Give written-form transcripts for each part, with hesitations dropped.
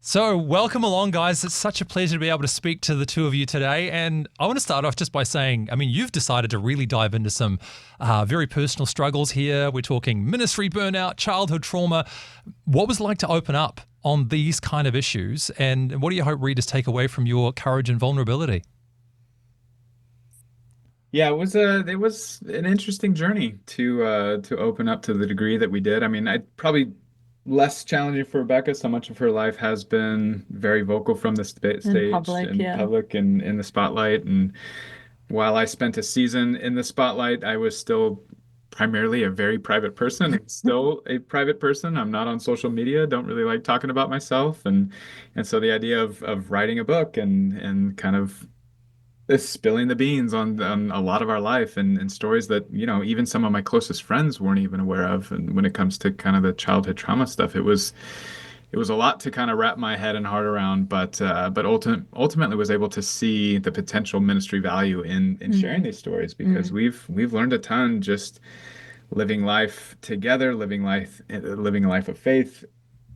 So, welcome along, guys. It's such a pleasure to be able to speak to the two of you today. And I want to start off just by saying, you've decided to really dive into some very personal struggles here. We're talking ministry burnout, childhood trauma. What was it like to open up on these kind of issues? And what do you hope readers take away from your courage and vulnerability? Yeah, it was an interesting journey to open up to the degree that we did. I probably less challenging for Rebecca. So much of her life has been very vocal from the In stage public, in yeah. public and in the spotlight. And while I spent a season in the spotlight, I was still primarily a very private person. I'm still a private person. I'm not on social media. Don't really like talking about myself. And so the idea of writing a book and kind of spilling the beans on a lot of our life and stories that, even some of my closest friends weren't even aware of. And when it comes to kind of the childhood trauma stuff, it was a lot to kind of wrap my head and heart around, but ultimately was able to see the potential ministry value in sharing Mm, these stories because mm, we've learned a ton just living life together, living a life of faith,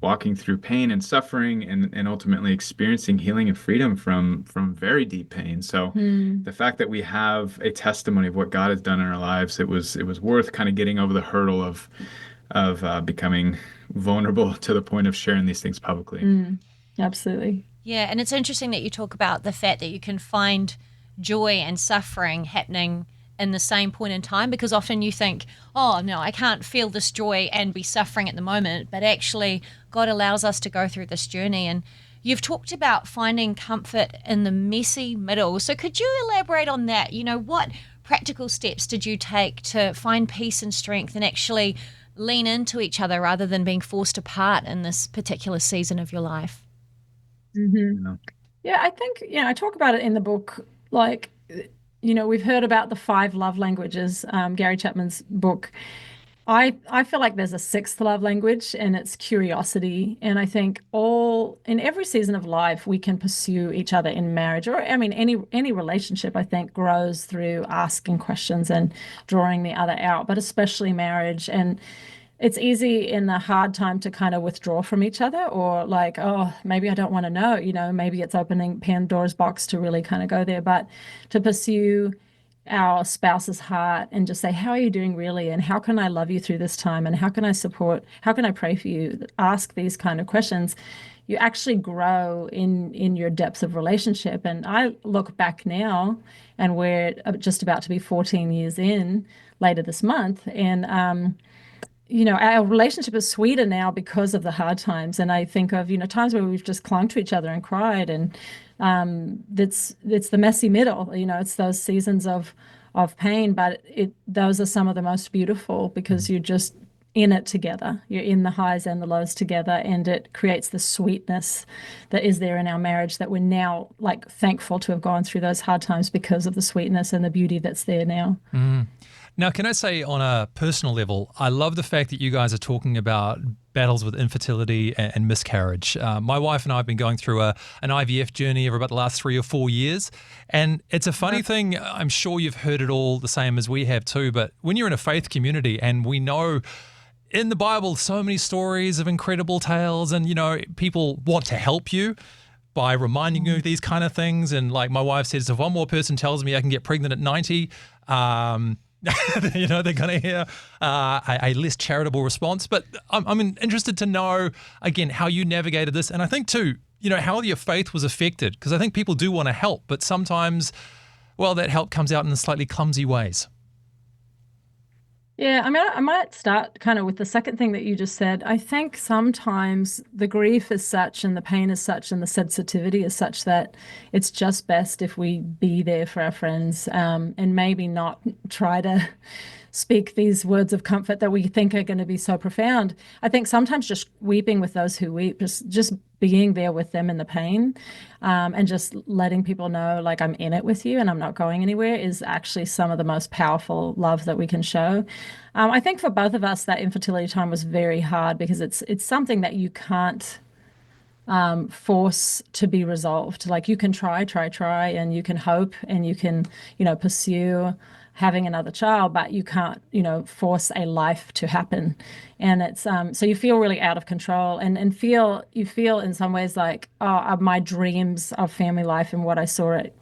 walking through pain and suffering and ultimately experiencing healing and freedom from very deep pain. So mm. the fact that we have a testimony of what God has done in our lives, it was worth kind of getting over the hurdle of becoming vulnerable to the point of sharing these things publicly. Mm, absolutely. Yeah, and it's interesting that you talk about the fact that you can find joy and suffering happening in the same point in time because often you think, oh, no, I can't feel this joy and be suffering at the moment. But actually, God allows us to go through this journey. And you've talked about finding comfort in the messy middle. So could you elaborate on that? What practical steps did you take to find peace and strength and actually lean into each other rather than being forced apart in this particular season of your life? Hmm. You know? Yeah, I think, I talk about it in the book. Like, we've heard about the five love languages, Gary Chapman's book. I feel like there's a sixth love language, and it's curiosity. And I think all in every season of life, we can pursue each other in marriage, or any relationship. I think grows through asking questions and drawing the other out, but especially marriage. And it's easy in a hard time to kind of withdraw from each other, or like, oh, maybe I don't want to know. Maybe it's opening Pandora's box to really kind of go there, but to pursue our spouse's heart and just say, how are you doing really? And how can I love you through this time? And how can I support? How can I pray for you? Ask these kind of questions. You actually grow in your depth of relationship. And I look back now, and we're just about to be 14 years in later this month. And our relationship is sweeter now because of the hard times. And I think of, times where we've just clung to each other and cried. And it's the messy middle, it's those seasons of pain, but those are some of the most beautiful because you're just in it together. You're in the highs and the lows together, and it creates the sweetness that is there in our marriage that we're now like thankful to have gone through those hard times because of the sweetness and the beauty that's there now. Mm. Now, can I say on a personal level, I love the fact that you guys are talking about battles with infertility and miscarriage. My wife and I have been going through an IVF journey over about the last 3 or 4 years. And it's a funny thing. I'm sure you've heard it all the same as we have too. But when you're in a faith community and we know in the Bible so many stories of incredible tales and, people want to help you by reminding you of these kind of things. And like my wife says, if one more person tells me I can get pregnant at 90, they're going to hear a less charitable response. But I'm interested to know, again, how you navigated this. And I think, too, how your faith was affected. Because I think people do want to help, but sometimes, well, that help comes out in slightly clumsy ways. Yeah, I might start kind of with the second thing that you just said. I think sometimes the grief is such and the pain is such and the sensitivity is such that it's just best if we be there for our friends, and maybe not try to speak these words of comfort that we think are going to be so profound. I think sometimes just weeping with those who weep, just being there with them in the pain, and just letting people know, like, I'm in it with you and I'm not going anywhere is actually some of the most powerful love that we can show. I think for both of us, that infertility time was very hard because it's something that you can't force to be resolved. Like you can try, and you can hope, and you can, pursue. having another child, but you can't, force a life to happen. And it's so you feel really out of control, and you feel in some ways like, oh, are my dreams of family life and what I saw it,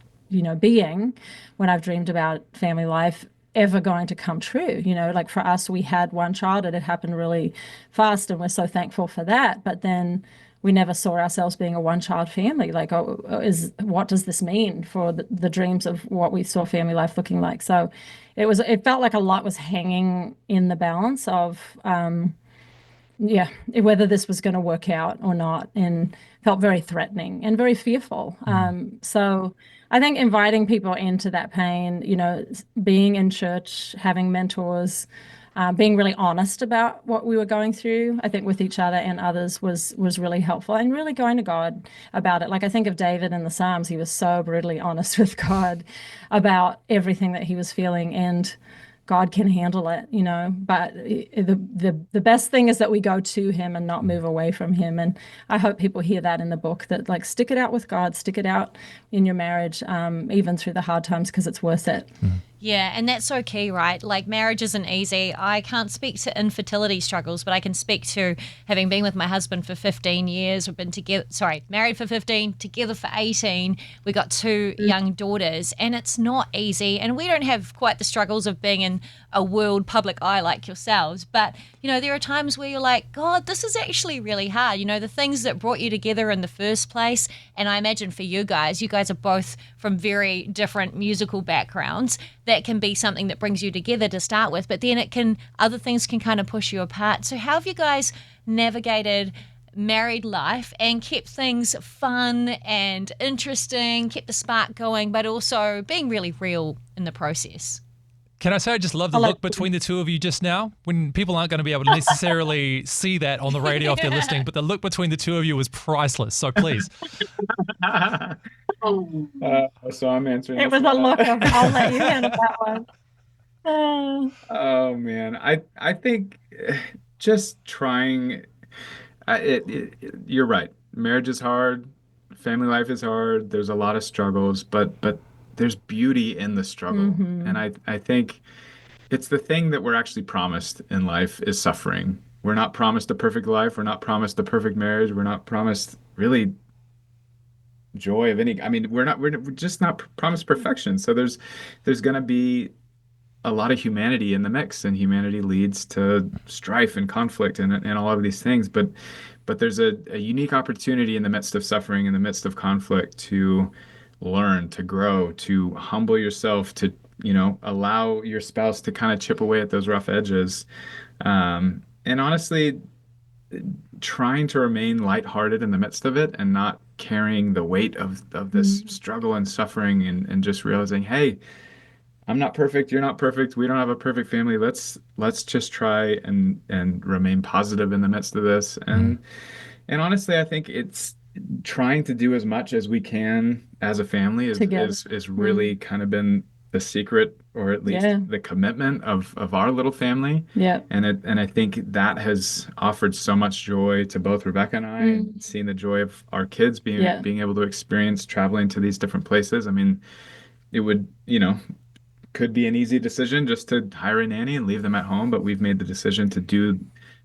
being when I've dreamed about family life ever going to come true. Like for us, we had one child, it had happened really fast, and we're so thankful for that. But then we never saw ourselves being a one-child family. Like, what does this mean for the dreams of what we saw family life looking like? So it felt like a lot was hanging in the balance of, whether this was going to work out or not, and felt very threatening and very fearful. So I think inviting people into that pain, being in church, having mentors, being really honest about what we were going through, I think with each other and others was really helpful, and really going to God about it. Like I think of David in the Psalms, he was so brutally honest with God about everything that he was feeling, and God can handle it, but the best thing is that we go to him and not move away from him. And I hope people hear that in the book, that like, stick it out with God, stick it out in your marriage, even through the hard times, because it's worth it. Yeah, and that's so key, right? Like, marriage isn't easy. I can't speak to infertility struggles, but I can speak to having been with my husband for 15 years. We've been married for 15, together for 18. We got 2 young daughters, and it's not easy. And we don't have quite the struggles of being in a world public eye like yourselves. But, there are times where you're like, God, this is actually really hard. The things that brought you together in the first place. And I imagine for you guys are both from very different musical backgrounds. That can be something that brings you together to start with, but then other things can kind of push you apart. So how have you guys navigated married life and kept things fun and interesting, kept the spark going, but also being really real in the process? Can I say I just love the look between the two of you just now? When people aren't going to be able to necessarily see that on the radio if they're listening, but the look between the two of you was priceless. So please. So I'm answering. It was a look of, I'll let you handle that one. Oh man, I think just trying. You're right. Marriage is hard. Family life is hard. There's a lot of struggles, but there's beauty in the struggle. And I think it's the thing that we're actually promised in life is suffering. We're not promised a perfect life. We're not promised a perfect marriage. We're not promised really joy of any. I mean, we're just not promised perfection. So there's going to be a lot of humanity in the mix, and humanity leads to strife and conflict and all of these things. But there's a unique opportunity in the midst of suffering, in the midst of conflict, to learn, to grow, to humble yourself, to allow your spouse to kind of chip away at those rough edges, and honestly trying to remain lighthearted in the midst of it, and not carrying the weight of this struggle and suffering, and just realizing, hey, I'm not perfect, you're not perfect, we don't have a perfect family. Let's just try and remain positive in the midst of this. And honestly, I think it's trying to do as much as we can as a family is really kind of been the secret, or at least the commitment of our little family. Yeah. And I think that has offered so much joy to both Rebecca and I, and seeing the joy of our kids being able to experience traveling to these different places. I mean, it would, could be an easy decision just to hire a nanny and leave them at home, but we've made the decision to do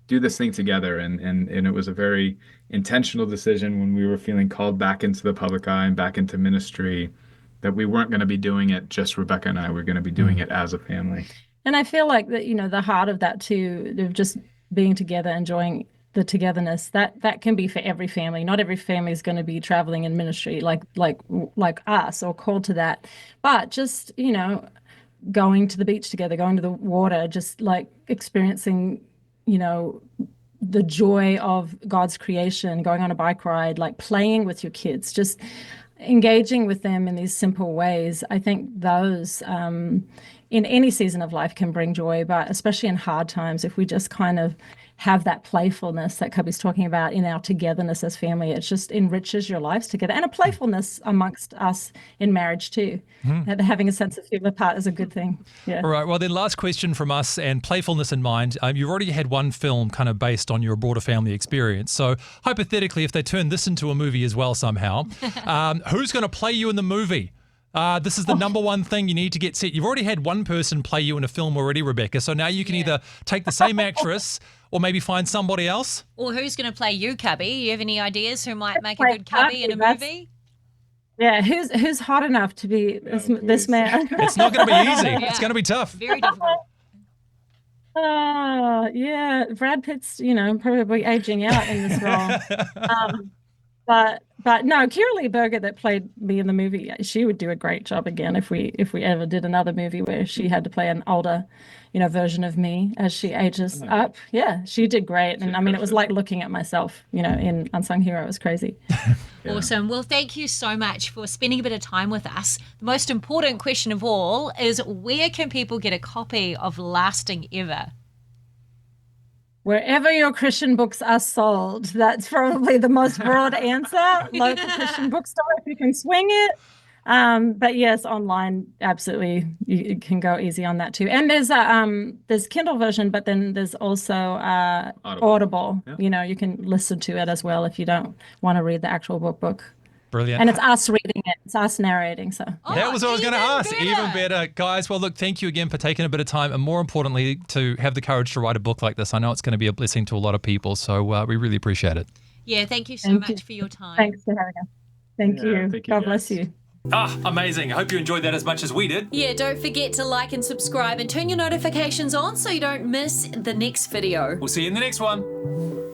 this thing together, and it was a very intentional decision when we were feeling called back into the public eye and back into ministry, that we weren't going to be doing it just Rebecca and I, we're going to be doing it as a family. And I feel like that, the heart of that too, of just being together, enjoying the togetherness, that can be for every family. Not every family is going to be traveling in ministry like us, or called to that, but just, going to the beach together, going to the water, just like experiencing, the joy of God's creation, going on a bike ride, like playing with your kids, just engaging with them in these simple ways. I think those in any season of life can bring joy, but especially in hard times, if we just kind of have that playfulness that Cubbie's talking about in our togetherness as family, it just enriches your lives together. And a playfulness amongst us in marriage too. Having a sense of humor part is a good thing. Yeah. All right. Well, then last question from us, and playfulness in mind. You've already had one film kind of based on your broader family experience. So hypothetically, if they turn this into a movie as well somehow, who's going to play you in the movie? This is the number one thing you need to get set. You've already had one person play you in a film already, Rebecca. So now you can either take the same actress or maybe find somebody else. Or who's going to play you, Cubbie? You have any ideas who might make a good Cubbie in a movie? Yeah, who's hot enough to be this man? It's not going to be easy. It's going to be tough. Very difficult. Yeah, Brad Pitt's, probably aging out in this role. But no, Kira Lee Berger that played me in the movie, she would do a great job again if we ever did another movie where she had to play an older, version of me as she ages up. Yeah, she did great. And I mean, it was like looking at myself, in Unsung Hero. It was crazy. Yeah. Awesome. Well, thank you so much for spending a bit of time with us. The most important question of all is, where can people get a copy of Lasting Ever? Wherever your Christian books are sold. That's probably the most broad answer. Local Christian bookstore if you can swing it. But yes, online, absolutely, you can go easy on that too. And there's Kindle version, but then there's also Audible. Yeah. You can listen to it as well if you don't want to read the actual book. Brilliant. And it's us reading it. It's us narrating. So that was what I was going to ask. Better. Even better. Guys, well, look, thank you again for taking a bit of time and more importantly, to have the courage to write a book like this. I know it's going to be a blessing to a lot of people. So we really appreciate it. Yeah, thank you so much for your time. Thanks for having us. Thank you. Thank you, God guys. bless you. Amazing. I hope you enjoyed that as much as we did. Yeah, don't forget to like and subscribe and turn your notifications on so you don't miss the next video. We'll see you in the next one.